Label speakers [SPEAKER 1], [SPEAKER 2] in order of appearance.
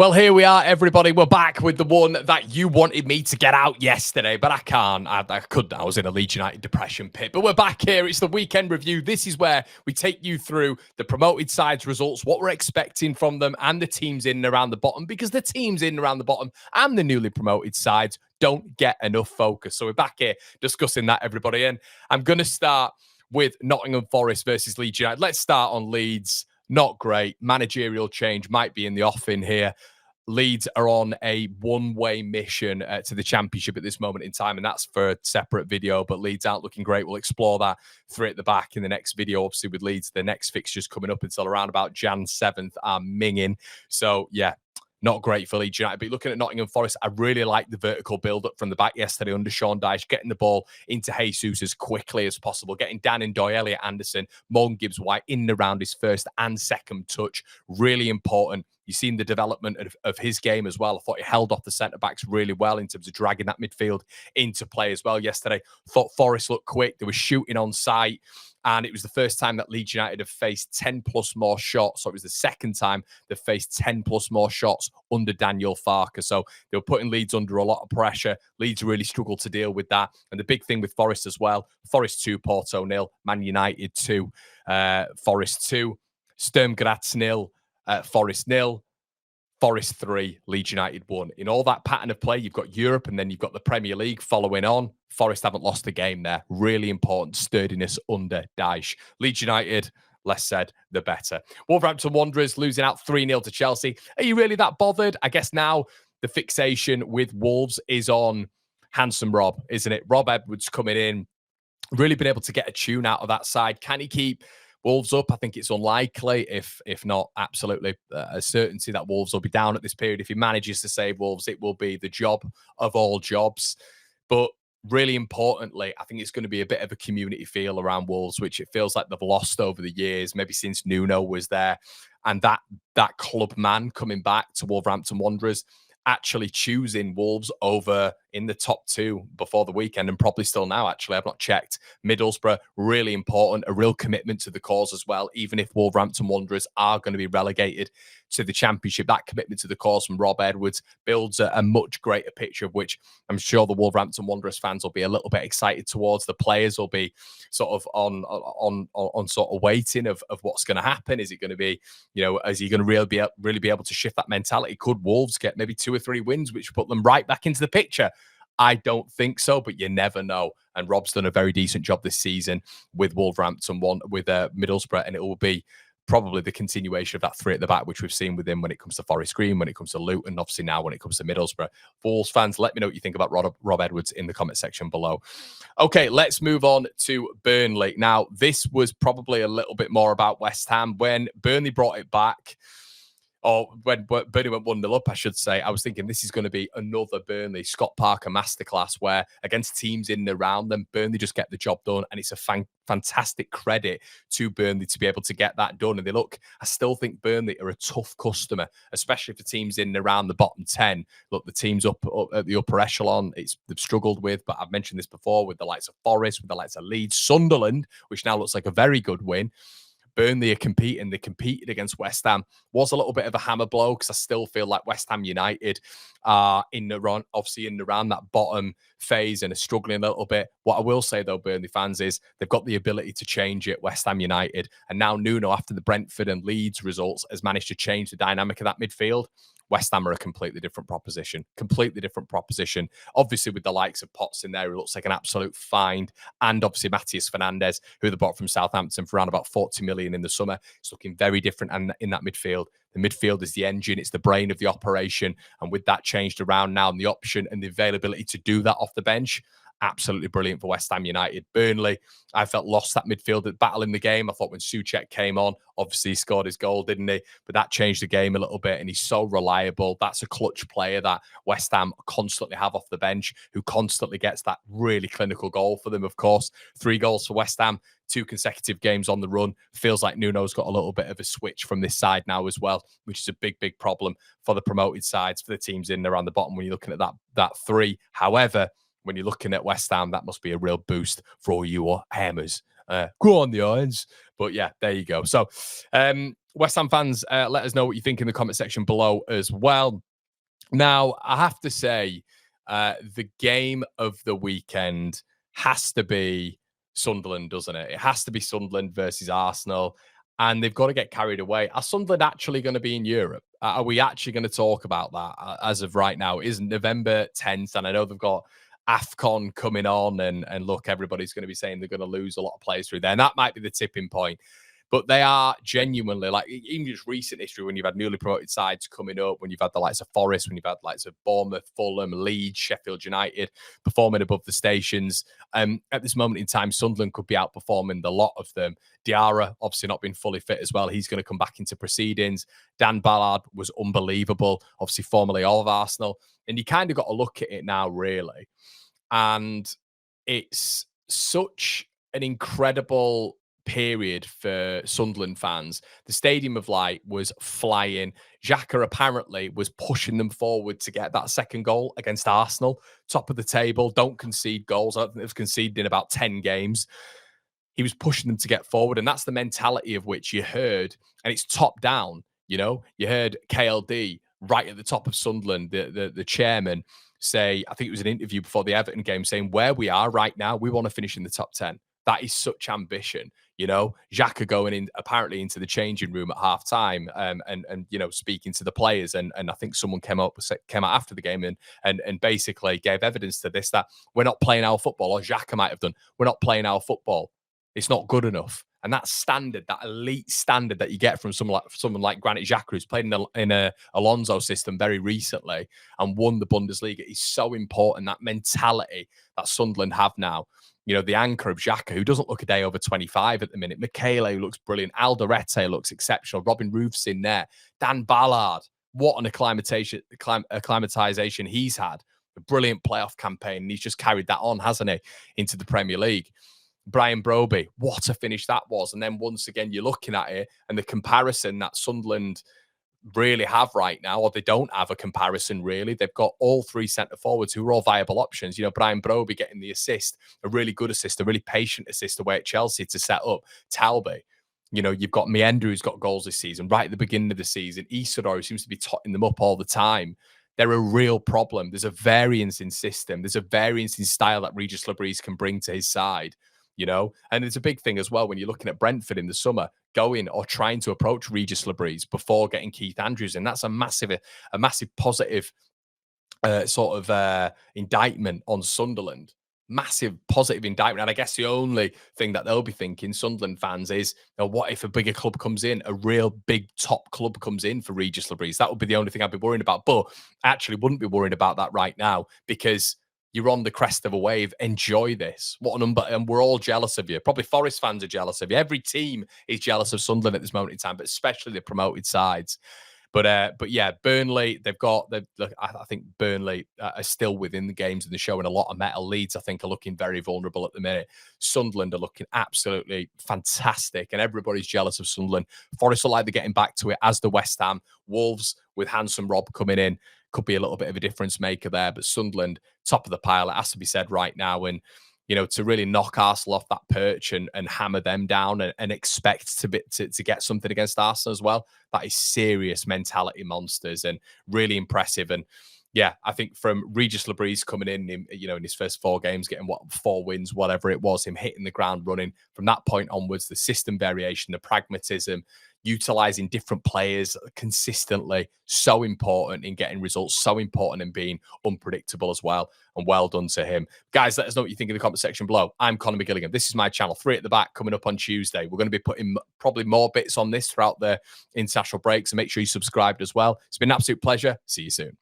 [SPEAKER 1] Well, here we are, everybody. We're back with the one that you wanted me to get out yesterday, but I can't. I couldn't. I was in a Leeds United depression pit. But we're back here. It's the weekend review. This is where we take you through the promoted sides' results, what we're expecting from them, and the teams in and around the bottom, because the teams in and around the bottom and the newly promoted sides don't get enough focus. So we're back here discussing that, everybody. And I'm going to start with Nottingham Forest versus Leeds United. Let's start on Leeds. Not great. Managerial change might be in the offing here. Leeds are on a one-way mission to the Championship at this moment in time, and that's for a separate video, but Leeds aren't looking great. We'll explore that three at the back in the next video. Obviously, with Leeds, the next fixtures coming up until around about Jan 7th are minging. So, yeah, not great for Leeds United. But looking at Nottingham Forest, I really like the vertical build-up from the back yesterday under Sean Dyche, getting the ball into Jesus as quickly as possible, getting Dan and Doyle, Elliot Anderson, Morgan Gibbs-White in and around his first and second touch. Really important. You've seen the development of his game as well. I thought he held off the centre-backs really well in terms of dragging that midfield into play as well yesterday. Thought Forest looked quick. They were shooting on sight. And it was the first time that Leeds United have faced 10 plus more shots. So it was the second time they've faced 10 plus more shots under Daniel Farke. So they were putting Leeds under a lot of pressure. Leeds really struggled to deal with that. And the big thing with Forest as well, Forest 2, Porto 0, Man United 2, Forest 2, Sturm Graz 0, Forest 0, Forest 3, Leeds United 1. In all that pattern of play, you've got Europe and then you've got the Premier League following on. Forest haven't lost a game there. Really important sturdiness under Dyche. Leeds United, less said, the better. Wolverhampton Wanderers losing out 3-0 to Chelsea. Are you really that bothered? I guess now the fixation with Wolves is on Handsome Rob, isn't it? Rob Edwards coming in, really been able to get a tune out of that side. Can he keep Wolves up? I think it's unlikely, if not absolutely a certainty that Wolves will be down at this period. If he manages to save Wolves, it will be the job of all jobs. But really importantly, I think it's going to be a bit of a community feel around Wolves, which it feels like they've lost over the years, maybe since Nuno was there. And that club man coming back to Wolverhampton Wanderers, actually choosing Wolves over in the top two before the weekend, and probably still now, actually. I've not checked. Middlesbrough, really important, a real commitment to the cause as well. Even if Wolverhampton Wanderers are going to be relegated to the Championship, that commitment to the cause from Rob Edwards builds a much greater picture, of which I'm sure the Wolverhampton Wanderers fans will be a little bit excited towards. The players will be sort of on sort of waiting of what's going to happen. Is it going to be, is he going to really be able to shift that mentality? Could Wolves get maybe 2 or 3 wins, which put them right back into the picture? I don't think so, but you never know. And Rob's done a very decent job this season with Wolverhampton, with Middlesbrough, and it will be probably the continuation of that 3 at the back, which we've seen with him when it comes to Forest Green, when it comes to Luton, obviously now when it comes to Middlesbrough. Wolves fans, let me know what you think about Rob Edwards in the comment section below. Okay, let's move on to Burnley. Now, this was probably a little bit more about West Ham. When Burnley brought it back, or when Burnley went 1-0 up, I should say, I was thinking this is going to be another Burnley Scott Parker masterclass, where against teams in and around them, Burnley just get the job done. And it's a fantastic credit to Burnley to be able to get that done. And I still think Burnley are a tough customer, especially for teams in and around the bottom 10. Look, the teams up at the upper echelon, they've struggled with, but I've mentioned this before, with the likes of Forest, with the likes of Leeds, Sunderland, which now looks like a very good win. Burnley are competing. They competed against West Ham. Was a little bit of a hammer blow, because I still feel like West Ham United are in the run, obviously in around that bottom phase, and are struggling a little bit. What I will say though, Burnley fans, is they've got the ability to change it, West Ham United. And now Nuno, after the Brentford and Leeds results, has managed to change the dynamic of that midfield. West Ham are a completely different proposition. Obviously, with the likes of Potts in there, who looks like an absolute find, and obviously Matthias Fernandes, who they bought from Southampton for around about 40 million in the summer. It's looking very different and in that midfield. The midfield is the engine, it's the brain of the operation. And with that changed around now, and the option and the availability to do that off the bench, absolutely brilliant for West Ham United. Burnley, I felt, lost that midfield battle in the game. I thought when Souček came on, obviously he scored his goal, didn't he? But that changed the game a little bit, and he's so reliable. That's a clutch player that West Ham constantly have off the bench, who constantly gets that really clinical goal for them, of course. 3 goals for West Ham, 2 consecutive games on the run. Feels like Nuno's got a little bit of a switch from this side now as well, which is a big, big problem for the promoted sides, for the teams in and around the bottom when you're looking at that 3. However, when you're looking at West Ham, that must be a real boost for all you hammers. Go on the Irons. But yeah, there you go. So West Ham fans, let us know what you think in the comment section below as well. Now, I have to say, the game of the weekend has to be Sunderland, doesn't it? It has to be Sunderland versus Arsenal, and they've got to get carried away. Are Sunderland actually going to be in Europe? Are we actually going to talk about that as of right now? It is November 10th, and I know they've got AFCON coming on, and look, everybody's going to be saying they're going to lose a lot of players through there, and that might be the tipping point. But they are genuinely, like, even just recent history, when you've had newly promoted sides coming up, when you've had the likes of Forest, when you've had the likes of Bournemouth, Fulham, Leeds, Sheffield United performing above the stations. At this moment in time, Sunderland could be outperforming the lot of them. Diarra, obviously not been fully fit as well. He's going to come back into proceedings. Dan Ballard was unbelievable, obviously formerly of Arsenal. And you kind of got to look at it now, really. And it's such an incredible period for Sunderland fans. The Stadium of Light was flying. Xhaka apparently was pushing them forward to get that second goal against Arsenal. Top of the table, don't concede goals. I don't think they've conceded in about 10 games. He was pushing them to get forward, and that's the mentality of which you heard, and it's top down. You heard KLD right at the top of Sunderland, the chairman, say, I think it was an interview before the Everton game, saying where we are right now, we want to finish in the top 10. That is such ambition. Xhaka going in apparently into the changing room at half time, and speaking to the players, and I think someone came out after the game and basically gave evidence to this, that we're not playing our football, or Xhaka might have done. We're not playing our football. It's not good enough. And that standard, that elite standard that you get from someone like Granit Xhaka, who's played in a Alonso system very recently and won the Bundesliga, is so important. That mentality that Sunderland have now. The anchor of Xhaka, who doesn't look a day over 25 at the minute. Michele, who looks brilliant. Alderete looks exceptional. Robin Roof's in there. Dan Ballard, what an acclimatization he's had. A brilliant playoff campaign. And he's just carried that on, hasn't he, into the Premier League. Brian Broby, what a finish that was. And then once again, you're looking at it and the comparison that Sunderland really have right now, or they don't have a comparison really. They've got all three centre forwards who are all viable options. Brian Broby getting the assist, a really good assist, a really patient assist away at Chelsea to set up Talby. You've got Meander, who's got goals this season, right at the beginning of the season. Isidore, who seems to be totting them up all the time. They're a real problem. There's a variance in system. There's a variance in style that Regis Labrise can bring to his side. And it's a big thing as well when you're looking at Brentford in the summer, going or trying to approach Regis Labrise before getting Keith Andrews in. That's a massive positive indictment on Sunderland. Massive positive indictment. And I guess the only thing that they'll be thinking, Sunderland fans, is, what if a bigger club comes in, a real big top club comes in for Regis Labrise? That would be the only thing I'd be worrying about. But I actually wouldn't be worried about that right now, because you're on the crest of a wave. Enjoy this. And we're all jealous of you. Probably Forest fans are jealous of you. Every team is jealous of Sunderland at this moment in time, but especially the promoted sides. But yeah, Burnley, I think Burnley are still within the games and they're showing a lot of metal. Leeds, I think, are looking very vulnerable at the minute. Sunderland are looking absolutely fantastic, and everybody's jealous of Sunderland. Forest are like they're getting back to it, as the West Ham. Wolves, with Handsome Rob coming in, could be a little bit of a difference maker there. But Sunderland, top of the pile, it has to be said right now. And to really knock Arsenal off that perch and hammer them down and expect to get something against Arsenal as well, that is serious mentality monsters and really impressive. And yeah, I think from Regis Labrise coming in his first 4 games, getting 4 wins, whatever it was, him hitting the ground running, from that point onwards, the system variation, the pragmatism, utilizing different players consistently, so important in getting results, so important in being unpredictable as well. And well done to him. Guys, let us know what you think in the comment section below. I'm Conor McGilligan. This is my channel, 3 at the Back, coming up on Tuesday. We're going to be putting probably more bits on this throughout the international breaks, so make sure you subscribed as well. It's been an absolute pleasure. See you soon.